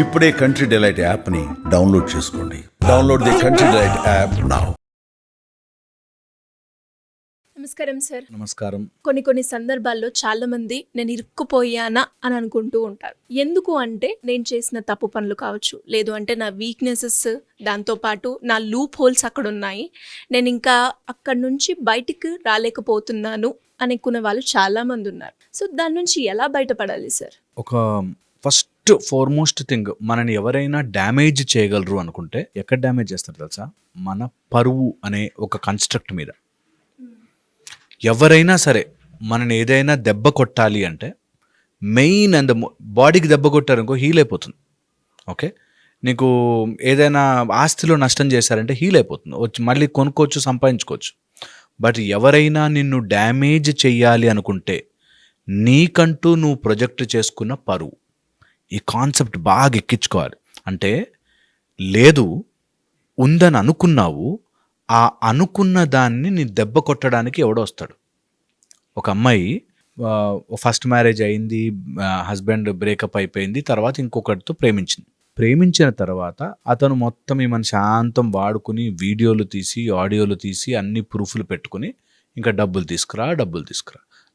ఇప్పుడే country delight యాప్ని download చేసుకోండి. Download the country delight app now. నమస్కారం సార్. నమస్కారం. కొన్ని సందర్భాల్లో చాలా మంది నేను ఇరుక్కుపోయానా అని అనుకుంటూ ఉంటారు. ఎందుకు అంటే నేను చేసిన తప్పు పనులు కావచ్చు, లేదు అంటే నా వీక్నెసెస్, దాంతోపాటు నా లూప్ హోల్స్ అక్కడ ఉన్నాయి, నేను ఇంకా అక్కడి నుంచి బయటికి రాలేకపోతున్నాను అనుకునే వాళ్ళు చాలా మంది ఉన్నారు. సో దాని నుంచి ఎలా బయటపడాలి సార్? ఒక ఫస్ట్ ఫార్మోస్ట్ థింగ్, మనని ఎవరైనా డ్యామేజ్ చేయగలరు అనుకుంటే ఎక్కడ డ్యామేజ్ చేస్తారు తెలుసా? మన పరువు అనే ఒక కన్స్ట్రక్ట్ మీద. ఎవరైనా సరే మనని ఏదైనా దెబ్బ కొట్టాలి అంటే మెయిన్ అండ్ బాడీకి దెబ్బ కొట్టారనుకో హీల్ అయిపోతుంది. ఓకే, నీకు ఏదైనా ఆస్తిలో నష్టం చేశారంటే హీల్ అయిపోతుంది, వచ్చి మళ్ళీ కొనుక్కోవచ్చు, సంపాదించుకోవచ్చు. బట్ ఎవరైనా నిన్ను డ్యామేజ్ చెయ్యాలి అనుకుంటే నీకంటూ నువ్వు ప్రొజెక్ట్ చేసుకున్న పరువు, ఈ కాన్సెప్ట్ బాగా ఎక్కించుకోవాలి. అంటే లేదు, ఉందని అనుకున్నావు, ఆ అనుకున్న దాన్ని నీ దెబ్బ కొట్టడానికి ఎవడో వస్తాడు. ఒక అమ్మాయి ఫస్ట్ మ్యారేజ్ అయింది, హస్బెండ్ బ్రేకప్ అయిపోయింది, తర్వాత ఇంకొకటితో ప్రేమించిన తర్వాత అతను మొత్తం ఈమెను శాంతం వాడుకుని వీడియోలు తీసి ఆడియోలు తీసి అన్ని ప్రూఫ్లు పెట్టుకుని ఇంకా డబ్బులు తీసుకురా,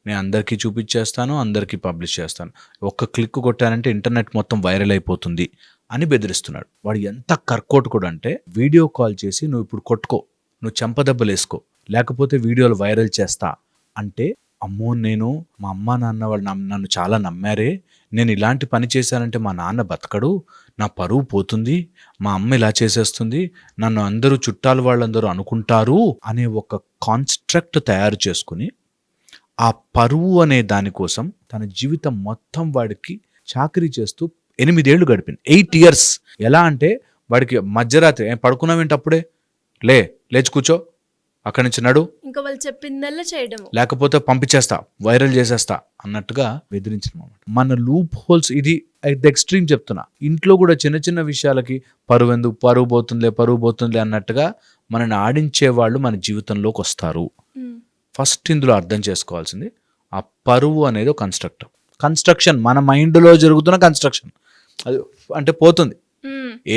నేను అందరికీ చూపించేస్తాను, అందరికీ పబ్లిష్ చేస్తాను, ఒక్క క్లిక్ కొట్టానంటే ఇంటర్నెట్ మొత్తం వైరల్ అయిపోతుంది అని బెదిరిస్తున్నాడు. వాడు ఎంత కర్కోటకుడు అంటే వీడియో కాల్ చేసి నువ్వు ఇప్పుడు కొట్టుకో, నువ్వు చెంపదెబ్బలు వేసుకో, లేకపోతే వీడియోలు వైరల్ చేస్తా అంటే, అమ్మో నేను మా అమ్మ నాన్న వాళ్ళు నన్ను చాలా నమ్మారే, నేను ఇలాంటి పని చేశానంటే మా నాన్న బతకడు, నా పరువు పోతుంది, మా అమ్మ ఇలా చేసేస్తుంది, నన్ను అందరూ చుట్టాలు వాళ్ళందరూ అనుకుంటారు అనే ఒక కాన్స్ట్రక్ట్ తయారు చేసుకుని ఆ పరువు అనే దానికోసం తన జీవితం మొత్తం వాడికి చాకరీ చేస్తూ 8 ఏళ్ళు గడిపింది. 8 years. ఎలా అంటే వాడికి మధ్యరాత్రి పడుకున్నావేంటి, అప్పుడే లేచి కూర్చో, అక్కడి నుంచి నడు, ఇంకా వాళ్ళు చెప్పిందల్లా చేయడం, లేకపోతే పంపించేస్తా, వైరల్ చేసేస్తా అన్నట్టుగా బెదిరించిన అన్నమాట. మన లూప్ హోల్స్ ఇది ఎక్స్ట్రీమ్ చెప్తున్నా. ఇంట్లో కూడా చిన్న విషయాలకి పరువు పోతుందిలే అన్నట్టుగా మనని ఆడించే వాళ్ళు మన జీవితంలోకి వస్తారు. ఫస్ట్ ఇందులో అర్థం చేసుకోవాల్సింది, ఆ పరువు అనేది ఒక కన్స్ట్రక్షన్, మన మైండ్లో జరుగుతున్న కన్స్ట్రక్షన్. అది అంటే పోతుంది,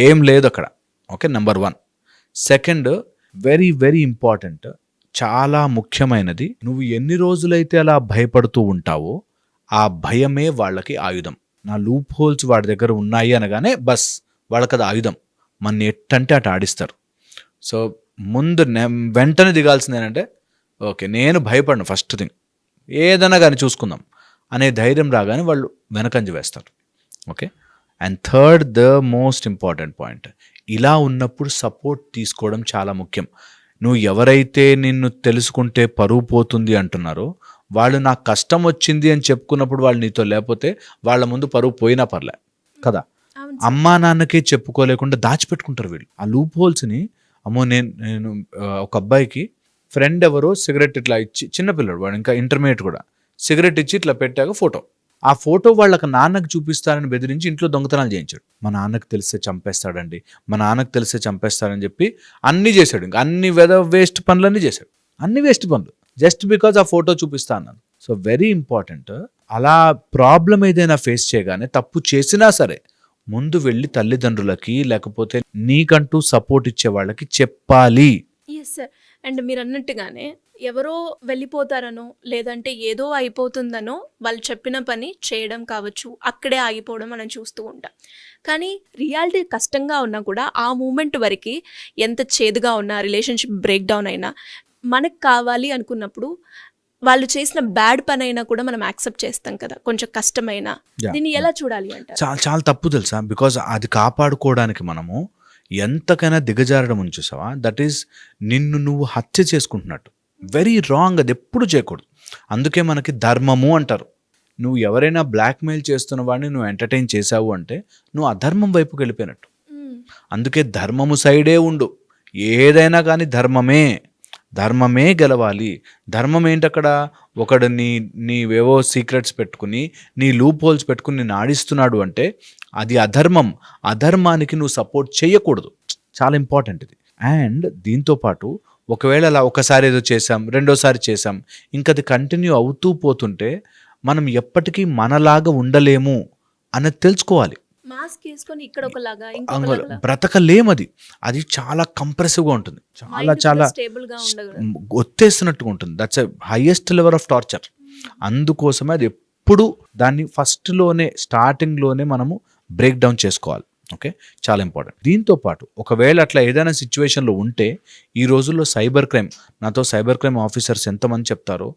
ఏం లేదు అక్కడ. Okay, number 1. Second, very very important, చాలా ముఖ్యమైనది, నువ్వు ఎన్ని రోజులైతే అలా భయపడుతూ ఉంటావో ఆ భయమే వాళ్ళకి ఆయుధం. నా లూప్ హోల్స్ వాడి దగ్గర ఉన్నాయి అనగానే బస్ వాళ్ళకి అది ఆయుధం, మన ఎట్టంటే అటు ఆడిస్తారు. సో ముందు వెంటనే దిగాల్సింది ఏంటంటే, ఓకే నేను భయపడను, ఫస్ట్ థింగ్ ఏదైనా కానీ చూసుకుందాం అనే ధైర్యం రాగానే వాళ్ళు వెనకంజ వేస్తారు. Okay, and third, the most important point, ఇలా ఉన్నప్పుడు సపోర్ట్ తీసుకోవడం చాలా ముఖ్యం. నువ్వు ఎవరైతే నిన్ను తెలుసుకుంటే పరువు పోతుంది అంటున్నారో వాళ్ళు నాకు కష్టం వచ్చింది అని చెప్పుకున్నప్పుడు వాళ్ళు నీతో లేకపోతే వాళ్ళ ముందు పరువు పోయినా పర్లే కదా. అమ్మా నాన్నకే చెప్పుకోలేకుండా దాచిపెట్టుకుంటారు వీళ్ళు ఆ లూప్ హోల్స్ని. అమ్మో నేను ఒక అబ్బాయికి ఫ్రెండ్ ఎవరో సిగరెట్ ఇట్లా ఇచ్చి, చిన్నపిల్లడు వాడు, ఇంకా ఇంటర్మీడియట్ కూడా, సిగరెట్ ఇచ్చి ఇట్లా పెట్టాక ఫోటో, ఆ ఫోటో వాళ్ళకి నాన్నకు చూపిస్తారని బెదిరించి ఇంట్లో దొంగతనాలు చేయించాడు. మా నాన్నకు తెలిస్తే చంపేస్తాడని చెప్పి అన్నీ చేశాడు. ఇంకా అన్ని వేస్ట్ పనులన్నీ చేశాడు, అన్ని వేస్ట్ పనులు, జస్ట్ బికాజ్ ఆ ఫోటో చూపిస్తా అన్నాను. సో వెరీ ఇంపార్టెంట్, అలా ప్రాబ్లం ఏదైనా ఫేస్ చేయగానే తప్పు చేసినా సరే ముందు వెళ్ళి తల్లిదండ్రులకి లేకపోతే నీకంటూ సపోర్ట్ ఇచ్చే వాళ్ళకి చెప్పాలి. Yes sir. అండ్ మీరు అన్నట్టుగానే ఎవరో వెళ్ళిపోతారనో లేదంటే ఏదో అయిపోతుందనో వాళ్ళు చెప్పిన పని చేయడం కావచ్చు, అక్కడే ఆగిపోవడం మనం చూస్తూ ఉంటాం. కానీ రియాలిటీ కష్టంగా ఉన్నా కూడా ఆ మూమెంట్ వరకు ఎంత చేదుగా ఉన్నా, రిలేషన్షిప్ బ్రేక్ డౌన్ అయినా, మనకు కావాలి అనుకున్నప్పుడు వాళ్ళు చేసిన బ్యాడ్ పని అయినా కూడా మనం యాక్సెప్ట్ చేస్తాం కదా, కొంచెం కష్టమైనా. దీన్ని ఎలా చూడాలి అంటారు? చాలా తప్పు తెలుసా, బికాజ్ అది కాపాడుకోవడానికి మనము ఎంతకైనా దిగజారడం చూసావా, దట్ ఈస్ నిన్ను నువ్వు హత్య చేసుకుంటున్నట్టు. వెరీ రాంగ్, అది ఎప్పుడు చేయకూడదు. అందుకే మనకి ధర్మము అంటారు. నువ్వు ఎవరైనా బ్లాక్మెయిల్ చేస్తున్న వాడిని నువ్వు ఎంటర్టైన్ చేసావు అంటే నువ్వు అధర్మం వైపుకి వెళ్ళిపోయినట్టు. అందుకే ధర్మము సైడే ఉండు, ఏదైనా కానీ ధర్మమే గెలవాలి. ధర్మం ఏంటక్కడ, ఒకడు నీవేవో సీక్రెట్స్ పెట్టుకుని నీ లూప్ హోల్స్ పెట్టుకుని నేను ఆడిస్తున్నాడు అంటే అది అధర్మం. అధర్మానికి నువ్వు సపోర్ట్ చేయకూడదు, చాలా ఇంపార్టెంట్ ఇది. అండ్ దీంతోపాటు ఒకవేళ అలా ఒకసారి ఏదో చేసాం, రెండోసారి చేసాం, ఇంకా అది కంటిన్యూ అవుతూ పోతుంటే మనం ఎప్పటికీ మనలాగా ఉండలేము అన్నది తెలుసుకోవాలి. మాస్క్ వేసుకొని ఇక్కడ ఒకలాగా అంగోల ఇంకొకలాగా బ్రతకలేమది. అది చాలా కంప్రెసివ్గా ఉంటుంది, చాలా చాలా స్టేబుల్ గా ఉండదు. ఒత్తేస్తున్నట్టుగా ఉంటుంది. That's a highest level of torture. అందుకోసమే అది ఎప్పుడు దాన్ని ఫస్ట్లోనే స్టార్టింగ్లోనే మనము బ్రేక్ డౌన్ చేసుకోవాలి. ఓకే, చాలా ఇంపార్టెంట్. దీంతో పాటు ఒకవేళ అట్లా ఏదైనా సిచ్యువేషన్లో ఉంటే, ఈ రోజుల్లో సైబర్ క్రైమ్, నాతో సైబర్ క్రైమ్ ఆఫీసర్స్ ఎంతమంది చెప్తారో,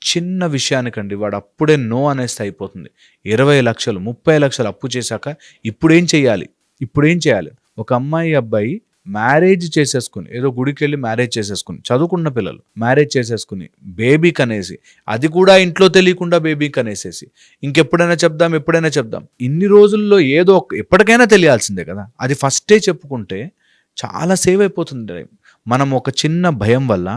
చిన్న విషయానికండి వాడు అప్పుడే నో అనేస్తే అయిపోతుంది. 20 లక్షలు 30 లక్షలు అప్పు చేశాక ఇప్పుడేం చేయాలి? ఒక అమ్మాయి అబ్బాయి మ్యారేజ్ చేసేసుకుని, ఏదో గుడికి వెళ్ళి మ్యారేజ్ చేసేసుకుని, చదువుకున్న పిల్లలు మ్యారేజ్ చేసేసుకుని బేబీ కనేసి, అది కూడా ఇంట్లో తెలియకుండా బేబీ కనేసేసి, ఎప్పుడైనా చెప్దాం. ఇన్ని రోజుల్లో ఏదో ఎప్పటికైనా తెలియాల్సిందే కదా. అది ఫస్టే చెప్పుకుంటే చాలా సేవ్ అయిపోతుంది. మనం ఒక చిన్న భయం వల్ల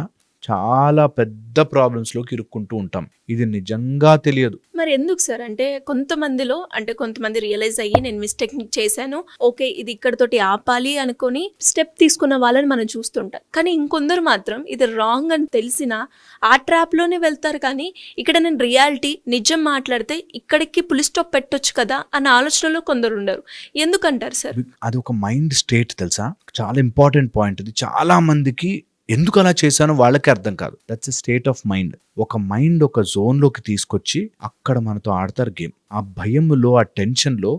చాలా పెద్ద ప్రాబ్లమ్స్లోకి ఇరుక్కుంటూ ఉంటాం. ఇది నిజంగా తెలియదు. మరి ఎందుకు సార్ అంటే కొంతమంది రియలైజ్ అయ్యి నేను మిస్టేక్ చేశాను, ఓకే ఇది ఇక్కడతోటి ఆపాలి అనుకొని స్టెప్ తీసుకున్న వాళ్ళని మనం చూస్తుంటాం. కానీ ఇంకొందరు మాత్రం ఇది రాంగ్ అని తెలిసినా ఆ ట్రాప్లోనే వెళ్తారు. కానీ ఇక్కడ నేను రియాలిటీ నిజం మాట్లాడితే ఇక్కడికి పులి స్టాప్ పెట్టొచ్చు కదా అన్న ఆలోచనలో కొందరు ఉండరు. ఎందుకంటారు సార్? అది ఒక మైండ్ స్టేట్ తెలుసా, చాలా ఇంపార్టెంట్ పాయింట్. ఇది చాలా మందికి ఎందుకు అలా చేశానో వాళ్ళకే అర్థం కాదు. That's a state of mind. ఒక మైండ్ ఒక జోన్లోకి తీసుకొచ్చి అక్కడ మనతో ఆడతారు గేమ్. ఆ భయంలో, ఆ టెన్షన్లో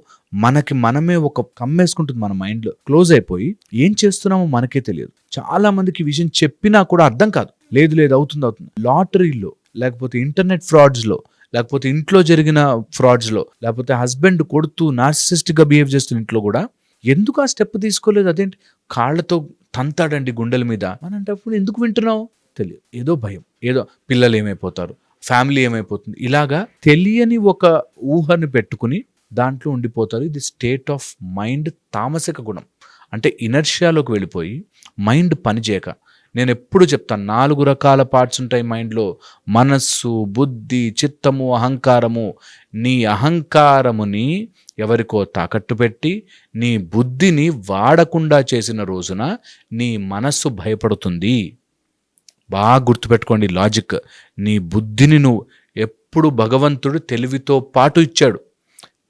మనమే ఒక కమ్మేసుకుంటుంది. మన మైండ్లో క్లోజ్ అయిపోయి ఏం చేస్తున్నామో మనకే తెలియదు. చాలా మందికి విషయం చెప్పినా కూడా అర్థం కాదు. లేదు అవుతుంది. లాటరీలో, లేకపోతే ఇంటర్నెట్ ఫ్రాడ్స్లో, లేకపోతే ఇంట్లో జరిగిన ఫ్రాడ్స్లో, లేకపోతే హస్బెండ్ కొడుతూ నార్సిసిస్టిక్గా బిహేవ్ చేస్తున్న ఇంట్లో కూడా ఎందుకు ఆ స్టెప్ తీసుకోలేదు? అదేంటి కాళ్ళతో తంతాడండి గుండెల మీద. అనంటప్పుడు ఎందుకు వింటున్నావు? తెలియదు. ఏదో భయం, ఏదో పిల్లలు ఏమైపోతారు, ఫ్యామిలీ ఏమైపోతుంది, ఇలాగా తెలియని ఒక ఊహని పెట్టుకుని దాంట్లో ఉండిపోతారు. ఇది స్టేట్ ఆఫ్ మైండ్ తామసిక గుణం. అంటే ఇనర్షియాలోకి వెళ్ళిపోయి మైండ్ పనిచేయక. నేను ఎప్పుడు చెప్తాను, 4 రకాల పార్ట్స్ ఉంటాయి మైండ్లో: మనస్సు, బుద్ధి, చిత్తము, అహంకారము. నీ అహంకారముని ఎవరికో తాకట్టు పెట్టి నీ బుద్ధిని వాడకుండా చేసిన రోజున నీ మనస్సు భయపడుతుంది. బాగా గుర్తుపెట్టుకోండి లాజిక్. నీ బుద్ధిని నువ్వు ఎప్పుడు భగవంతుడు తెలివితో పాటు ఇచ్చాడు.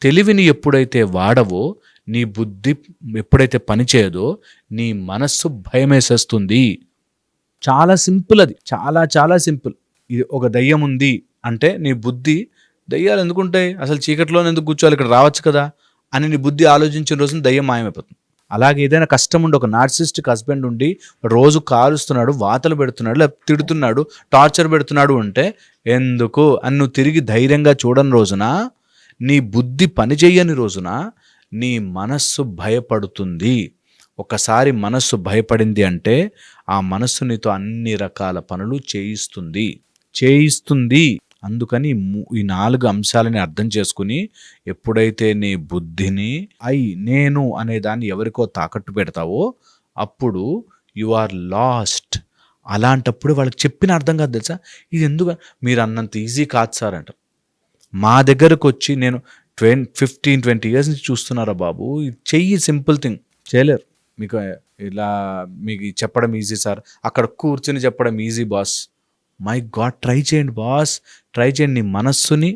తెలివిని ఎప్పుడైతే వాడవో, నీ బుద్ధి ఎప్పుడైతే పనిచేయదో, నీ మనస్సు భయమేసేస్తుంది. చాలా సింపుల్. అది చాలా చాలా సింపుల్. ఇది ఒక దయ్యం ఉంది అంటే నీ బుద్ధి, దయ్యాలు ఎందుకుంటాయి, అసలు చీకట్లో ఎందుకు కూర్చోవాలి, ఇక్కడ రావచ్చు కదా అని నీ బుద్ధి ఆలోచించిన రోజున దయ్యం మాయమైపోతుంది. అలాగే ఏదైనా కష్టం ఉండి, ఒక నార్సిస్టిక్ హస్బెండ్ ఉండి రోజు కారుస్తున్నాడు, వాతలు పెడుతున్నాడు, లేకపోతే తిడుతున్నాడు, టార్చర్ పెడుతున్నాడు అంటే ఎందుకు అని నువ్వు తిరిగి ధైర్యంగా చూడని రోజున, నీ బుద్ధి పనిచేయని రోజున నీ మనస్సు భయపడుతుంది. ఒకసారి మనస్సు భయపడింది అంటే ఆ మనస్సు నీతో అన్ని రకాల పనులు చేయిస్తుంది. అందుకని ఈ 4 అంశాలని అర్థం చేసుకుని ఎప్పుడైతే నీ బుద్ధిని నేను అనే దాన్ని ఎవరికో తాకట్టు పెడతావో అప్పుడు యు ఆర్ లాస్ట్. అలాంటప్పుడు వాళ్ళకి చెప్పిన అర్థం కాదు తెలుసా. ఇది ఎందుకు మీరు అన్నంత ఈజీ కాదు సార్ అంటారు. మా దగ్గరకు వచ్చి నేను 15-20 ఇయర్స్ నుంచి చూస్తున్నారా బాబు, చెయ్యి, సింపుల్ థింగ్ చేయలేరు. మీకు చెప్పడం ఈజీ సార్, అక్కడ కూర్చుని చెప్పడం easy boss. My God, try చేయండి బాస్, ట్రై చేయండి. నీ మనస్సుని,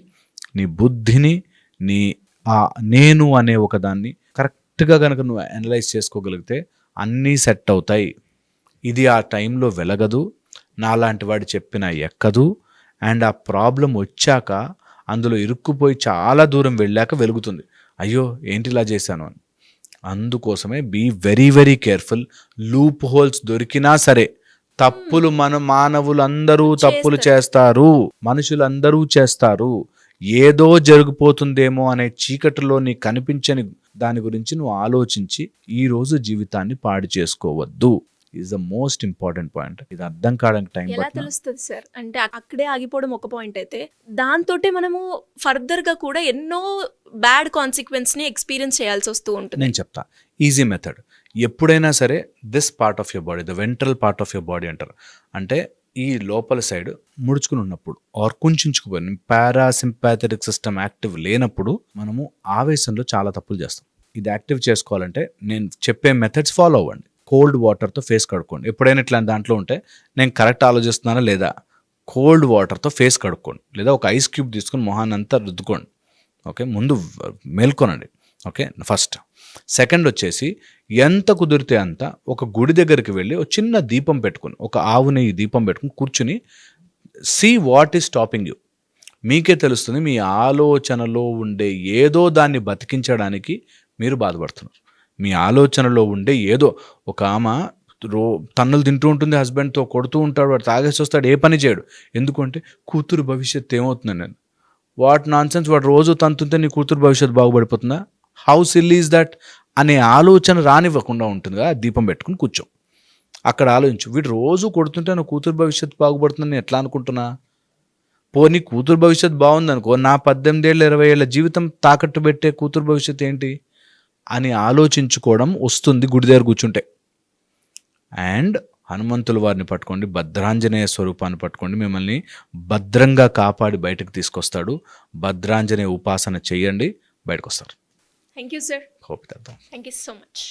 నీ బుద్ధిని, నీ నేను అనే ఒక దాన్ని కరెక్ట్గా కనుక నువ్వు అనలైజ్ చేసుకోగలిగితే అన్నీ సెట్ అవుతాయి. ఇది ఆ టైంలో వెలగదు, నాలాంటి వాడు చెప్పినా ఎక్కదు. అండ్ ఆ ప్రాబ్లం వచ్చాక అందులో ఇరుక్కుపోయి చాలా దూరం వెళ్ళాక వెలుగుతుంది. అయ్యో ఏంటి ఇలా చేశాను అని. అందుకోసమే be very very careful. Loop holes దొరికినా సరే, తప్పులు మానవులందరూ తప్పులు చేస్తారు, మనుషులందరూ చేస్తారు. ఏదో జరిగిపోతుందేమో అనే చీకటిలో నీకు కనిపించని దాని గురించి నువ్వు ఆలోచించి ఈరోజు జీవితాన్ని పాడు చేసుకోవద్దు. Is the most important point. ఇది అర్థం కావడానికి టైం ఎలా తెలుస్తుంది సార్ అంటే అక్కడే ఆగిపోవడం ఒక పాయింట్ అయితే, దాంతోటే మనము ఫర్దర్ గా కూడా ఎన్నో బ్యాడ్ కాన్సిక్వెన్స్ ని ఎక్స్పీరియన్స్ చేయాల్సి వస్తూ ఉంటుంది. నేను చెప్తా ఈజీ మెథడ్. ఎప్పుడైనా సరే this part of your body, the ventral part of your body అంటారు. అంటే ఈ లోపల సైడ్ ముడుచుకుని ఉన్నప్పుడు ఆర్ కుంచుకుపోయి పారాసింపాథెటిక్ సిస్టమ్ యాక్టివ్ లేనప్పుడు మనము ఆవేశంలో చాలా తప్పులు చేస్తాం. ఇది యాక్టివ్ చేసుకోవాలంటే నేను చెప్పే మెథడ్స్ ఫాలో అవ్వండి. కోల్డ్ వాటర్తో ఫేస్ కడుక్కోండి. ఎప్పుడైనా ఇట్లా దాంట్లో ఉంటే నేను కరెక్ట్ ఆలోచిస్తున్నానా లేదా, కోల్డ్ వాటర్తో ఫేస్ కడుక్కోండి. లేదా ఒక ఐస్ క్యూబ్ తీసుకొని మొహాన్ని అంతా రుద్దుకోండి. ఓకే, ముందు మేల్కొనండి. Okay, first. సెకండ్ వచ్చేసి ఎంత కుదిరితే అంత ఒక గుడి దగ్గరికి వెళ్ళి ఒక చిన్న దీపం పెట్టుకుని, ఒక ఆవు నెయ్యి దీపం పెట్టుకుని కూర్చుని see what is stopping you. మీకే తెలుస్తుంది మీ ఆలోచనలో ఉండే ఏదో దాన్ని బతికించడానికి మీరు బాధపడుతున్నారు. మీ ఆలోచనలో ఉండే ఏదో, ఒక ఆమె తన్నులు తింటూ ఉంటుంది, హస్బెండ్తో కొడుతూ ఉంటాడు, వాడు తాగేసి వస్తాడు, ఏ పని చేయడు. ఎందుకంటే కూతురు భవిష్యత్తు ఏమవుతుంది నేను, వాట్ నాన్ సెన్స్, వాడు రోజు తంతుంటే నీ కూతురు భవిష్యత్తు బాగుపడిపోతుందా, హౌ సిల్లీ ఈజ్ దట్ అనే ఆలోచన రానివ్వకుండా ఉంటుంది కదా. దీపం పెట్టుకుని కూర్చో, అక్కడ ఆలోచించు. వీడు రోజు కొడుతుంటే నా కూతురు భవిష్యత్తు బాగుపడుతుందని ఎట్లా అనుకుంటున్నా. పోనీ కూతురు భవిష్యత్తు బాగుందనుకో, నా 18 ఏళ్ళ 20 ఏళ్ళ జీవితం తాకట్టు పెట్టే కూతురు భవిష్యత్తు ఏంటి అని ఆలోచించుకోవడం వస్తుంది గుడి దగ్గర కూర్చుంటే. అండ్ హనుమంతుల వారిని పట్టుకోండి, భద్రాంజనేయ స్వరూపాన్ని పట్టుకోండి, మిమ్మల్ని భద్రంగా కాపాడి బయటకు తీసుకొస్తాడు. భద్రాంజనేయ ఉపాసన చేయండి, బయటకు వస్తారు. Thank you sir. Hope that. Thank you so much.